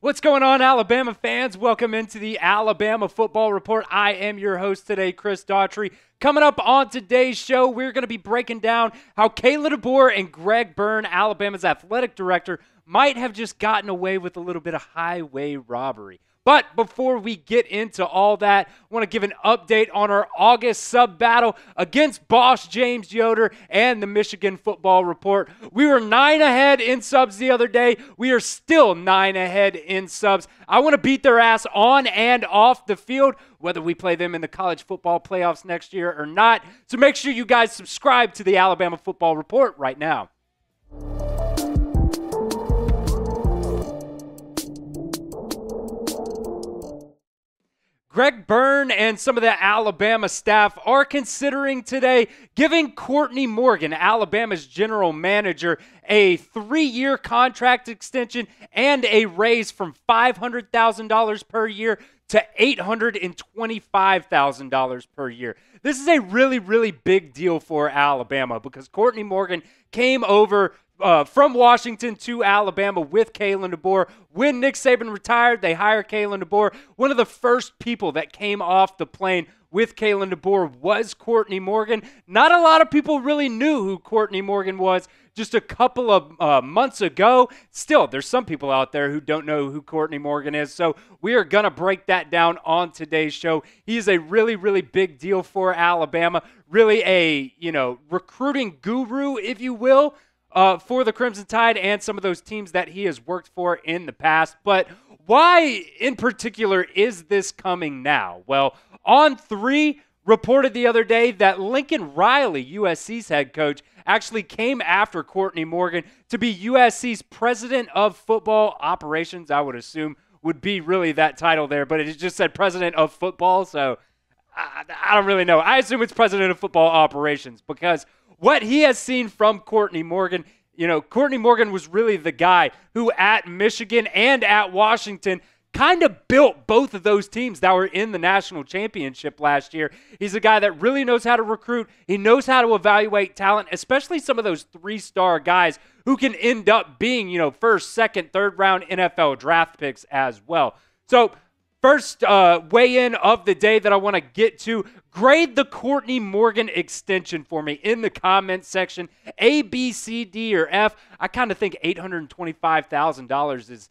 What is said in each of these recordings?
What's going on, Alabama fans? Welcome into the Alabama Football Report. I am your host today, Chris Daughtry. Coming up on today's show, we're going to be breaking down how Kalen DeBoer and Greg Byrne, Alabama's athletic director, might have just gotten away with a little bit of highway robbery. But before we get into all that, I want to give an update on our August sub battle against boss James Yoder and the Michigan Football Report. We were 9 ahead in subs the other day. We are still 9 ahead in subs. I want to beat their ass on and off the field, whether we play them in the college football playoffs next year or not. So make sure you guys subscribe to the Alabama Football Report right now. Greg Byrne and some of the Alabama staff are considering today giving Courtney Morgan, Alabama's general manager, a 3-year contract extension and a raise from $500,000 per year to $825,000 per year. This is a really, really big deal for Alabama because Courtney Morgan came over from Washington to Alabama with Kalen DeBoer. When Nick Saban retired, they hired Kalen DeBoer. One of the first people that came off the plane with Kalen DeBoer was Courtney Morgan. Not a lot of people really knew who Courtney Morgan was just a couple of months ago. Still, there's some people out there who don't know who Courtney Morgan is, so we are going to break that down on today's show. He is a really, really big deal for Alabama, really a, recruiting guru, if you will, for the Crimson Tide and some of those teams that he has worked for in the past. But why in particular is this coming now? Well, On3 reported the other day that Lincoln Riley, USC's head coach, actually came after Courtney Morgan to be USC's president of football operations. I would assume would be really that title there, but it just said president of football, so I don't really know. I assume it's president of football operations because what he has seen from Courtney Morgan, Courtney Morgan was really the guy who at Michigan and at Washington kind of built both of those teams that were in the national championship last year. He's a guy that really knows how to recruit. He knows how to evaluate talent, especially some of those 3-star guys who can end up being, first, second, third round NFL draft picks as well. So first weigh-in of the day that I want to get to, grade the Courtney Morgan extension for me in the comments section. A, B, C, D, or F. I kind of think $825,000 is,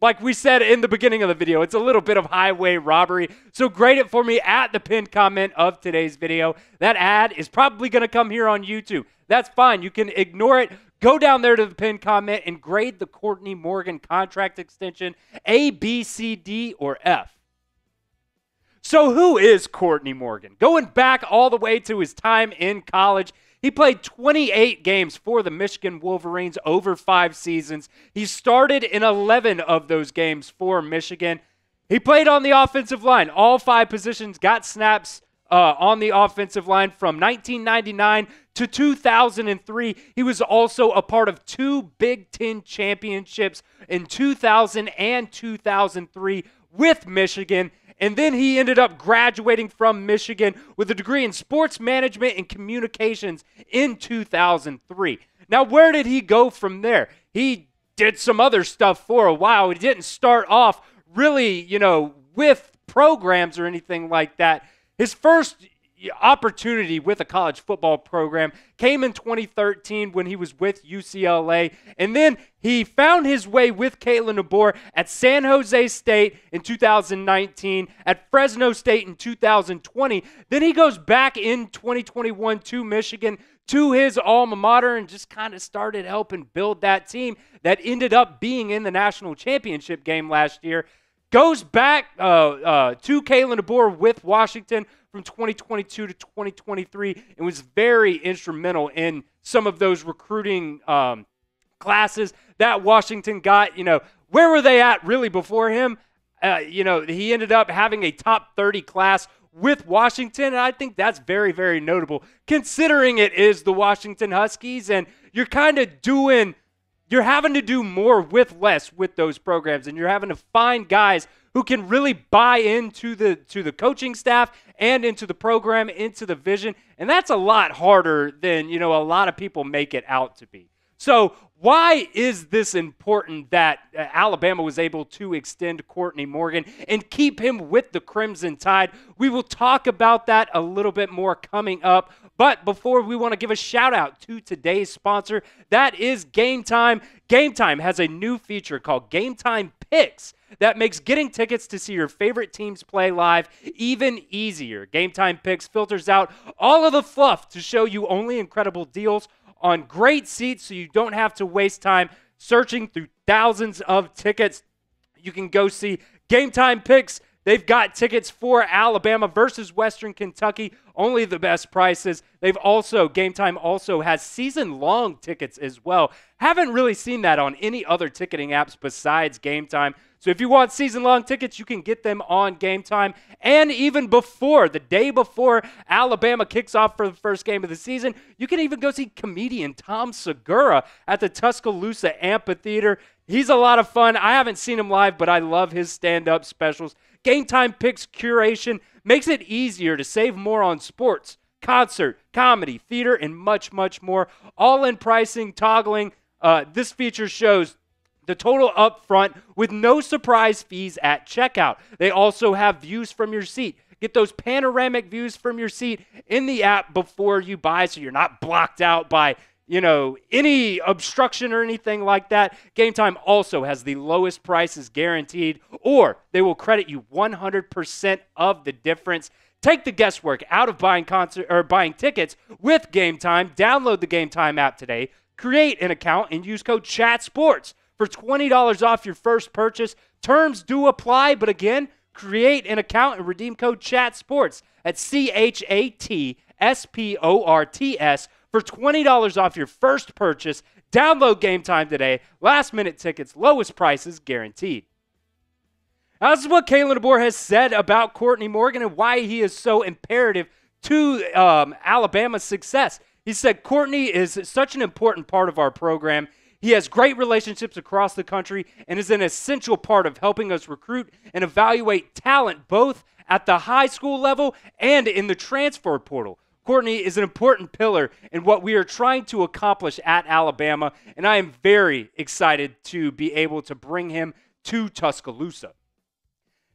like we said in the beginning of the video, it's a little bit of highway robbery. So grade it for me at the pinned comment of today's video. That ad is probably going to come here on YouTube. That's fine. You can ignore it. Go down there to the pinned comment and grade the Courtney Morgan contract extension A, B, C, D, or F. So who is Courtney Morgan? Going back all the way to his time in college, he played 28 games for the Michigan Wolverines over 5 seasons. He started in 11 of those games for Michigan. He played on the offensive line. All 5 positions got snaps on the offensive line from 1999 to 2003. He was also a part of 2 Big Ten championships in 2000 and 2003 with Michigan. And then he ended up graduating from Michigan with a degree in sports management and communications in 2003. Now, where did he go from there? He did some other stuff for a while. He didn't start off really, with programs or anything like that. His first opportunity with a college football program came in 2013 when he was with UCLA, and then he found his way with Kalen DeBoer at San Jose State in 2019, at Fresno State in 2020. Then he goes back in 2021 to Michigan, to his alma mater, and just kind of started helping build that team that ended up being in the national championship game last year. Goes back to Kalen DeBoer with Washington from 2022 to 2023 and was very instrumental in some of those recruiting classes that Washington got. Where were they at really before him? He ended up having a top 30 class with Washington, and I think that's very, very notable considering it is the Washington Huskies, and you're having to do more with less with those programs, and you're having to find guys who can really buy into the coaching staff and into the program, into the vision, and that's a lot harder than a lot of people make it out to be. So Why is this important that Alabama was able to extend Courtney Morgan and keep him with the Crimson Tide? We will talk about that a little bit more coming up. But before, we want to give a shout out to today's sponsor. That is Game Time. Game Time has a new feature called Game Time Picks that makes getting tickets to see your favorite teams play live even easier. Game Time Picks filters out all of the fluff to show you only incredible deals on great seats, so you don't have to waste time searching through thousands of tickets. You can go see Game Time Picks. They've got tickets for Alabama versus Western Kentucky, only the best prices. Game Time also has season-long tickets as well. Haven't really seen that on any other ticketing apps besides Game Time. So if you want season-long tickets, you can get them on Game Time. And even before, the day before Alabama kicks off for the first game of the season, you can even go see comedian Tom Segura at the Tuscaloosa Amphitheater. He's a lot of fun. I haven't seen him live, but I love his stand-up specials. Game Time Picks curation makes it easier to save more on sports, concert, comedy, theater, and much, much more. All in pricing, toggling. This feature shows the total up front with no surprise fees at checkout. They also have views from your seat. Get those panoramic views from your seat in the app before you buy, so you're not blocked out by any obstruction or anything like that. Game Time also has the lowest prices guaranteed, or they will credit you 100% of the difference. Take the guesswork out of buying tickets with Game Time. Download the Game Time app today, create an account, and use code CHATSPORTS for $20 off your first purchase. Terms do apply, but again, create an account and redeem code CHATSPORTS at CHATSPORTS for $20 off your first purchase. Download Game Time today. Last minute tickets, lowest prices guaranteed. Now, this is what Kalen DeBoer has said about Courtney Morgan and why he is so imperative to Alabama's success. He said, Courtney is such an important part of our program. He has great relationships across the country and is an essential part of helping us recruit and evaluate talent both at the high school level and in the transfer portal. Courtney is an important pillar in what we are trying to accomplish at Alabama, and I am very excited to be able to bring him to Tuscaloosa.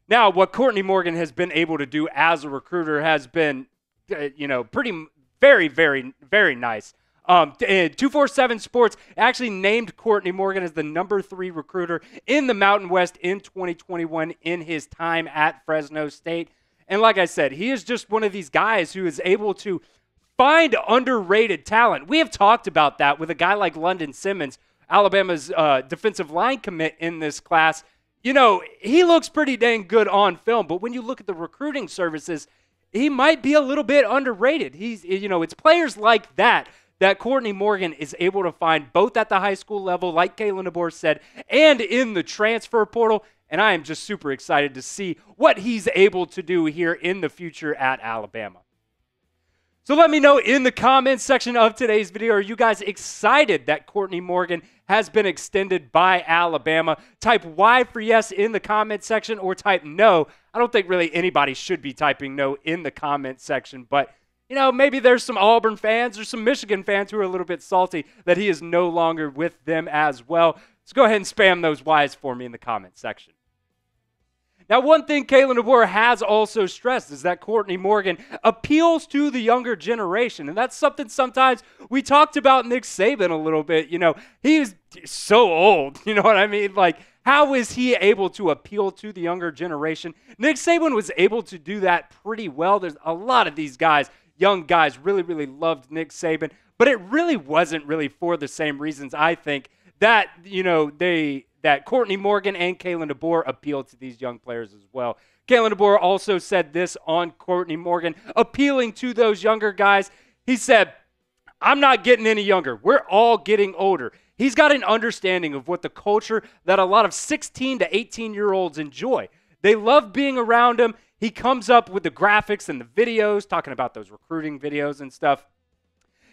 Now, what Courtney Morgan has been able to do as a recruiter has been, very, very, very nice. 247 Sports actually named Courtney Morgan as the #3 recruiter in the Mountain West in 2021 in his time at Fresno State. And like I said, he is just one of these guys who is able to find underrated talent. We have talked about that with a guy like London Simmons, Alabama's defensive line commit in this class. He looks pretty dang good on film, but when you look at the recruiting services, he might be a little bit underrated. It's players like that Courtney Morgan is able to find both at the high school level, like Kalen DeBoer said, and in the transfer portal. And I am just super excited to see what he's able to do here in the future at Alabama. So let me know in the comments section of today's video, are you guys excited that Courtney Morgan has been extended by Alabama? Type Y for yes in the comment section or type no. I don't think really anybody should be typing no in the comment section, but maybe there's some Auburn fans or some Michigan fans who are a little bit salty that he is no longer with them as well. So go ahead and spam those Ys for me in the comment section. Now, one thing Kalen DeBoer has also stressed is that Courtney Morgan appeals to the younger generation. And that's something sometimes we talked about Nick Saban a little bit. He's so old. You know what I mean? Like, how is he able to appeal to the younger generation? Nick Saban was able to do that pretty well. There's a lot of these guys, young guys, really, really loved Nick Saban. But it really wasn't really for the same reasons, I think, that, that Courtney Morgan and Kalen DeBoer appealed to these young players as well. Kalen DeBoer also said this on Courtney Morgan, appealing to those younger guys. He said, I'm not getting any younger. We're all getting older. He's got an understanding of what the culture that a lot of 16 to 18-year-olds enjoy. They love being around him. He comes up with the graphics and the videos, talking about those recruiting videos and stuff.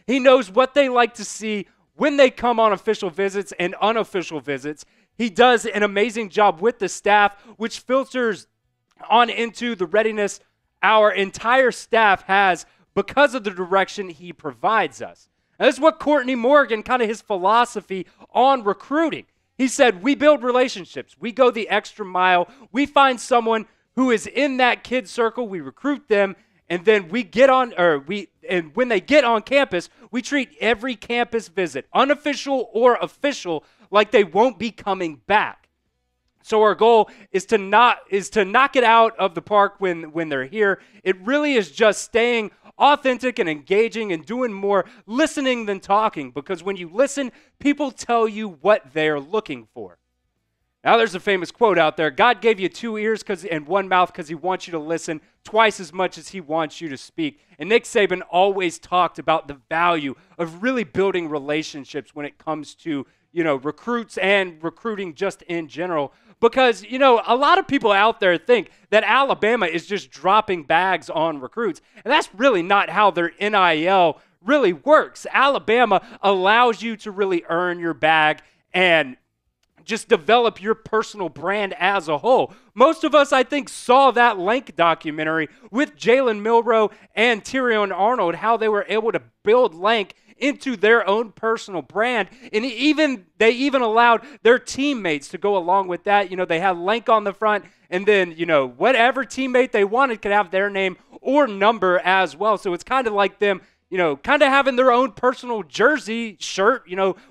He knows what they like to see when they come on official visits and unofficial visits. He does an amazing job with the staff, which filters on into the readiness our entire staff has because of the direction he provides us. And this is what Courtney Morgan, kind of his philosophy on recruiting. He said, we build relationships. We go the extra mile. We find someone who is in that kid circle. We recruit them. And then we get on, and when they get on campus, we treat every campus visit, unofficial or official, like they won't be coming back. So our goal is to knock it out of the park when they're here. It really is just staying authentic and engaging and doing more listening than talking, because when you listen, people tell you what they're looking for. Now, there's a famous quote out there: God gave you 2 ears and 1 mouth because he wants you to listen twice as much as he wants you to speak. And Nick Saban always talked about the value of really building relationships when it comes to, recruits and recruiting just in general. Because, a lot of people out there think that Alabama is just dropping bags on recruits. And that's really not how their NIL really works. Alabama allows you to really earn your bag and just develop your personal brand as a whole. Most of us, I think, saw that Lank documentary with Jalen Milroe and Tyrion Arnold, how they were able to build Lank into their own personal brand. And they even allowed their teammates to go along with that. They had Lank on the front, and then, whatever teammate they wanted could have their name or number as well. So it's kind of like them, kind of having their own personal jersey shirt,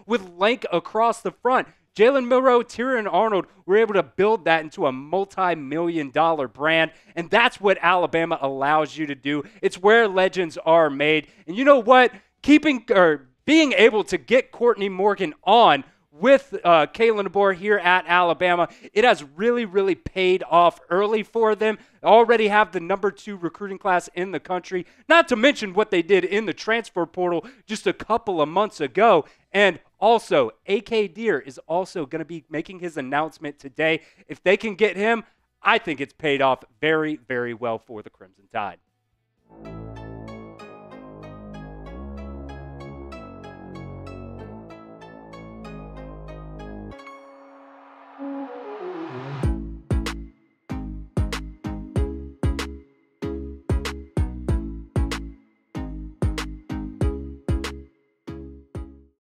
with Lank across the front. Jalen Milroe, Tyrion Arnold were able to build that into a multi-million-dollar brand, and that's what Alabama allows you to do. It's where legends are made. And you know what? Being able to get Courtney Morgan on with Kalen DeBoer here at Alabama, it has really, really paid off early for them. They already have the #2 recruiting class in the country, not to mention what they did in the transfer portal just a couple of months ago. And also, A.K. Deer is also going to be making his announcement today. If they can get him, I think it's paid off very, very well for the Crimson Tide.